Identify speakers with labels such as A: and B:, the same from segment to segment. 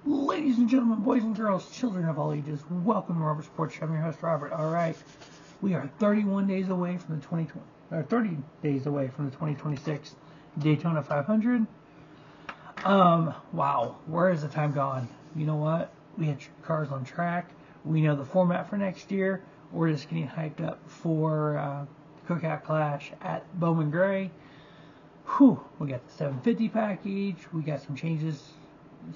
A: Ladies and gentlemen, boys and girls, children of all ages, welcome to Robert Sports Show. I'm your host, Robert. All right, we are 31 days away from the 30 days away from the 2026 Daytona 500. Wow, where has the time gone? You know what? We had cars on track. We know the format for next year. We're just getting hyped up for the Cookout Clash at Bowman Gray. Whew, we got the 750 package. We got some changes.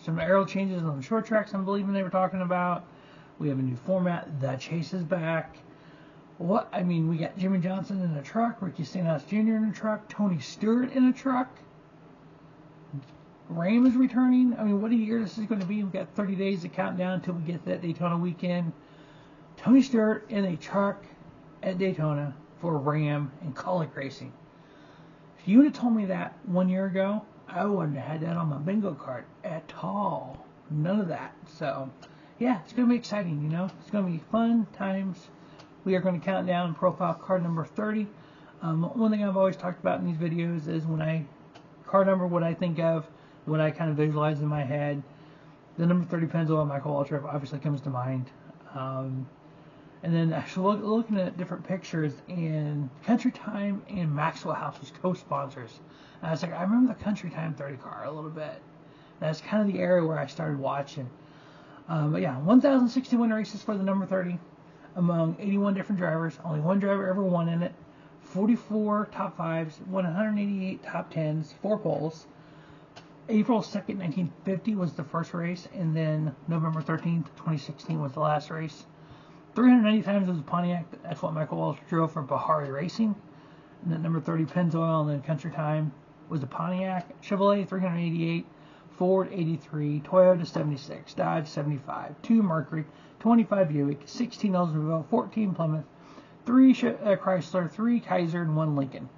A: Some aerial changes on the short tracks, I'm believing they were talking about. We have a new format. The Chase is back. We got Jimmy Johnson in a truck, Ricky Stenhouse Jr. in a truck, Tony Stewart in a truck. Ram is returning. What a year this is going to be. We've got 30 days to count down until we get to that Daytona weekend. Tony Stewart in a truck at Daytona for Ram and Colic Racing. If you would have told me that 1 year ago, I wouldn't have had that on my bingo card at all. None of that. So, yeah, it's going to be exciting, you know. It's going to be fun times. We are going to count down and profile card number 30. One thing I've always talked about in these videos is card number, what I think of, what I kind of visualize in my head. The number 30 Pennzoil and Michael Waltrip obviously comes to mind. And then actually looking at different pictures, and Country Time and Maxwell House was co-sponsors. And I was like, I remember the Country Time 30 car a little bit. That's kind of the area where I started watching. But yeah, 1,061 races for the number 30 among 81 different drivers. Only one driver ever won in it. 44 top 5s, 188 top 10s, 4 poles. April 2nd, 1950 was the first race, and then November 13th, 2016 was the last race. 390 times was a Pontiac. That's what Michael Walsh drove for Bahari Racing. And then number 30 Pennzoil, and then Country Time was a Pontiac. Chevrolet 388, Ford 83, Toyota 76, Dodge 75, 2 Mercury, 25 Buick, 16 Oldsmobile, 14 Plymouth, 3 Chrysler, 3 Kaiser, and 1 Lincoln.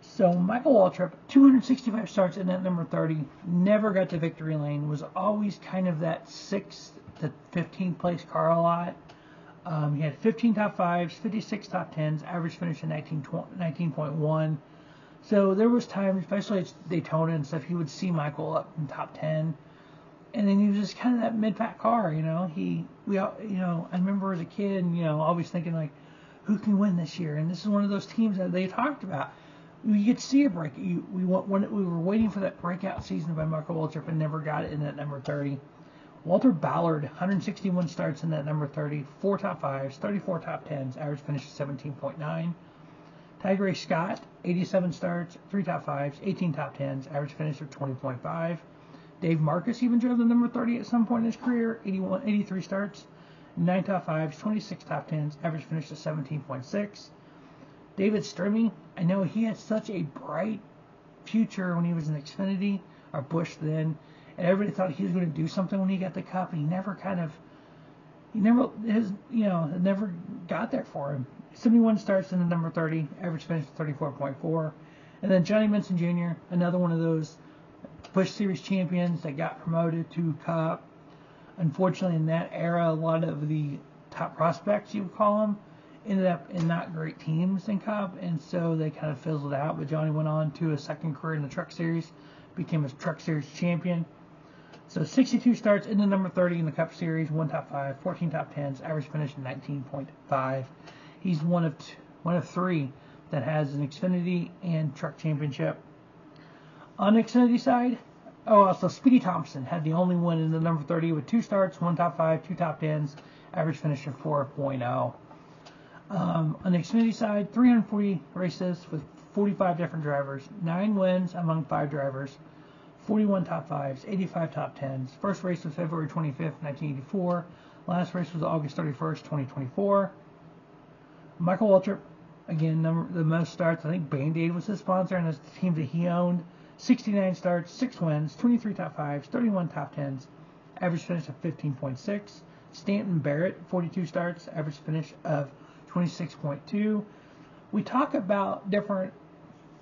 A: So Michael Waltrip, 265 starts in that number 30, never got to victory lane, was always kind of that 6th to 15th place car a lot. He had 15 top 5s, 56 top 10s, average finish in 19.1. So there was times, especially at Daytona and stuff, he would see Michael up in top 10. And then he was just kind of that mid-pack car, you know. I remember as a kid, always thinking like, who can win this year? And this is one of those teams that they talked about. You get to see a break. We were waiting for that breakout season by Michael Waltrip and never got it in that number 30. Walter Ballard, 161 starts in that number 30, 4 top 5s, 34 top 10s, average finish of 17.9. Tiger A. Scott, 87 starts, 3 top 5s, 18 top 10s, average finish of 20.5. Dave Marcus even drove the number 30 at some point in his career, 83 starts, 9 top 5s, 26 top 10s, average finish of 17.6. David Strimmy, I know he had such a bright future when he was in Xfinity, or Busch then, and everybody thought he was going to do something when he got the Cup, and it never got there for him. 71 starts in the number 30, average finish of 34.4. And then Johnny Benson Jr., another one of those Busch Series champions that got promoted to Cup. Unfortunately, in that era, a lot of the top prospects, you would call them, ended up in not great teams in Cup, and so they kind of fizzled out. But Johnny went on to a second career in the Truck Series, became a Truck Series champion. So 62 starts in the number 30 in the Cup Series, 1 top 5, 14 top 10s, average finish of 19.5. He's one of 3 that has an Xfinity and Truck Championship. On the Xfinity side, also Speedy Thompson had the only one in the number 30 with 2 starts, 1 top 5, 2 top 10s, average finish of 4.0. On the Xfinity side, 340 races with 45 different drivers, 9 wins among 5 drivers, 41 top 5s, 85 top 10s. First race was February 25th, 1984. Last race was August 31st, 2024. Michael Waltrip, again, the most starts. I think Band-Aid was his sponsor, and it's the team that he owned. 69 starts, 6 wins, 23 top 5s, 31 top 10s. Average finish of 15.6. Stanton Barrett, 42 starts, average finish of 26.2. We talk about different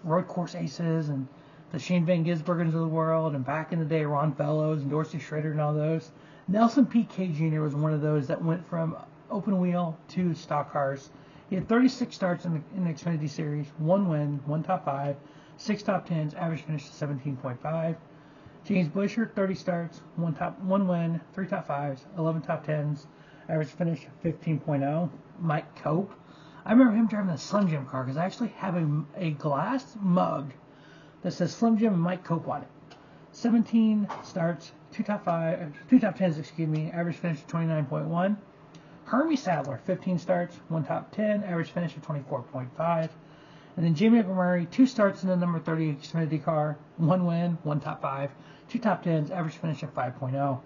A: road course aces and the Shane Van Gisbergens of the world, and back in the day, Ron Fellows and Dorsey Schroeder and all those. Nelson P.K. Jr. was one of those that went from open wheel to stock cars. He had 36 starts in the Xfinity Series, 1 win, 1 top 5, 6 top 10s, average finish of 17.5. James Busher, 30 starts, one win, 3 top 5s, 11 top 10s, average finish 15.0. Mike Cope. I remember him driving the Slim Jim car because I actually have a glass mug that says Slim Jim and Mike Cope on it. 17 starts, 2 top 10s, average finish of 29.1. Hermie Sadler, 15 starts, 1 top 10, average finish of 24.5. And then Jamie McMurray, 2 starts in the number 30 Xfinity car, 1 win, 1 top 5, 2 top 10s, average finish of 5.0.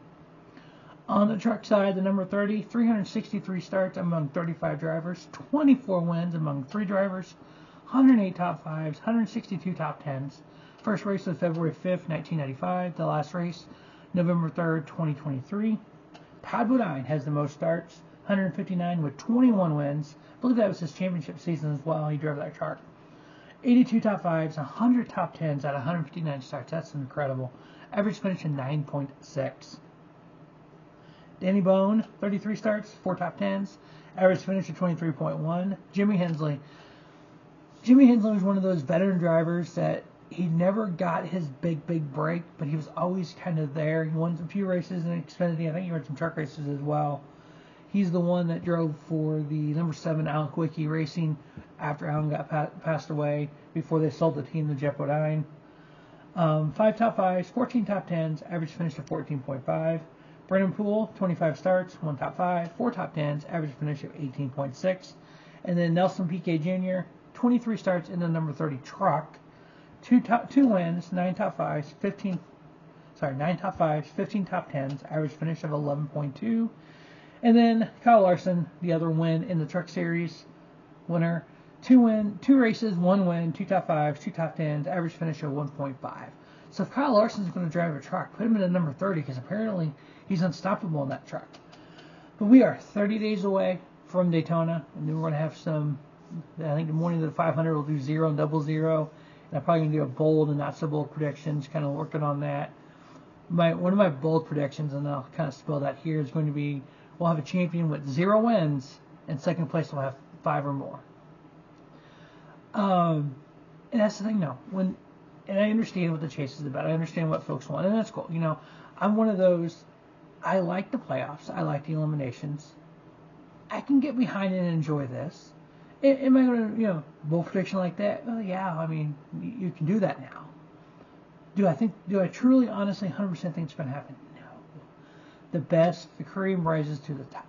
A: On the truck side, the number 30, 363 starts among 35 drivers, 24 wins among 3 drivers, 108 top 5s, 162 top 10s. First race was February 5th, 1995. The last race, November 3rd, 2023. Todd Bodine has the most starts, 159 with 21 wins. I believe that was his championship season as well. He drove that truck. 82 top 5s, 100 top 10s out of 159 starts. That's incredible. Average finish of 9.6. Danny Bone, 33 starts, 4 top 10s, average finish of 23.1. Jimmy Hensley. Jimmy Hensley was one of those veteran drivers that he never got his big break, but he was always kind of there. He won a few races in Xfinity. I think he won some truck races as well. He's the one that drove for the number 7 Alan Quickie Racing after Alan got passed away, before they sold the team to Jeff Bodine. 5 top 5s, 14 top 10s, average finish of 14.5. Brennan Poole, 25 starts, 1 top 5, 4 top 10s, average finish of 18.6. And then Nelson Piquet Jr., 23 starts in the number 30 truck, 2 wins, 9 top 5s, 15 top 10s, average finish of 11.2. And then Kyle Larson, the other win in the Truck Series winner, 2 races, 1 win, 2 top 5s, 2 top 10s, average finish of 1.5. So if Kyle Larson's going to drive a truck, put him in the number 30, because apparently he's unstoppable in that truck. But we are 30 days away from Daytona, and then we're going to have some, I think the morning of the 500 we'll do 0 and double 0. And I'm probably going to do a bold and not so bold predictions, kind of working on that. One of my bold predictions, and I'll kind of spell that here, is going to be we'll have a champion with 0 wins, and second place will have 5 or more. And that's the thing, though. And I understand what the chase is about. I understand what folks want, and that's cool. You know, I'm one of those. I like the playoffs. I like the eliminations. I can get behind it and enjoy this. Am I going to, bold prediction like that? Well, yeah. I mean, you can do that now. Do I truly, honestly, 100% think it's going to happen? No. The cream rises to the top.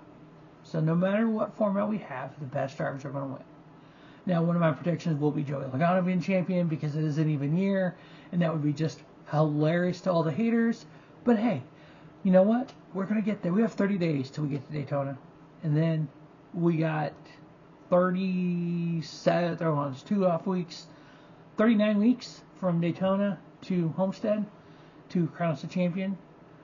A: So no matter what format we have, the best drivers are going to win. Now, one of my predictions will be Joey Logano being champion because it is an even year, and that would be just hilarious to all the haters. But hey, you know what? We're going to get there. We have 30 days till we get to Daytona, and then we got 37, there's 2 off weeks, 39 weeks from Daytona to Homestead to crown us a champion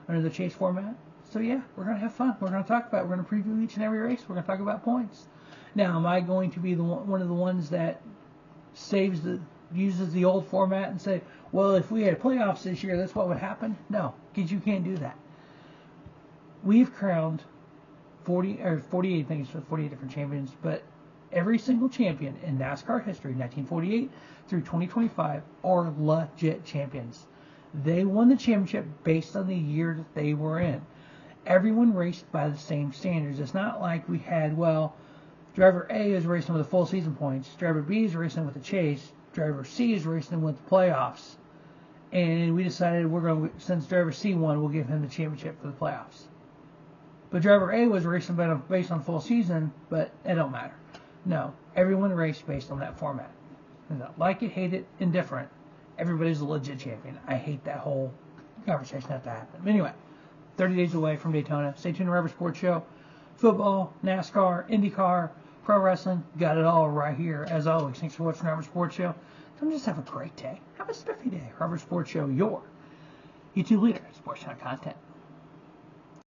A: under the chase format. So yeah, we're going to have fun. We're going to talk about it. We're going to preview each and every race. We're going to talk about points. Now, am I going to be one of the ones that uses the old format and say, well, if we had playoffs this year, that's what would happen? No, because you can't do that. We've crowned 48, I think it's 48 different champions, but every single champion in NASCAR history, 1948 through 2025, are legit champions. They won the championship based on the year that they were in. Everyone raced by the same standards. It's not like we had, driver A is racing with the full season points, driver B is racing with the chase, driver C is racing with the playoffs. And we decided since driver C won, we'll give him the championship for the playoffs. But driver A was racing based on full season, but it don't matter. No, everyone raced based on that format. Like it, hate it, indifferent. Everybody's a legit champion. I hate that whole conversation have to happen. But anyway, 30 days away from Daytona. Stay tuned to Rubber Sports Show. Football, NASCAR, IndyCar, pro wrestling, got it all right here. As always, thanks for watching Rubber Sports Show. Don't just have a great day. Have a spiffy day. Rubber Sports Show, your YouTube leader in sports channel content.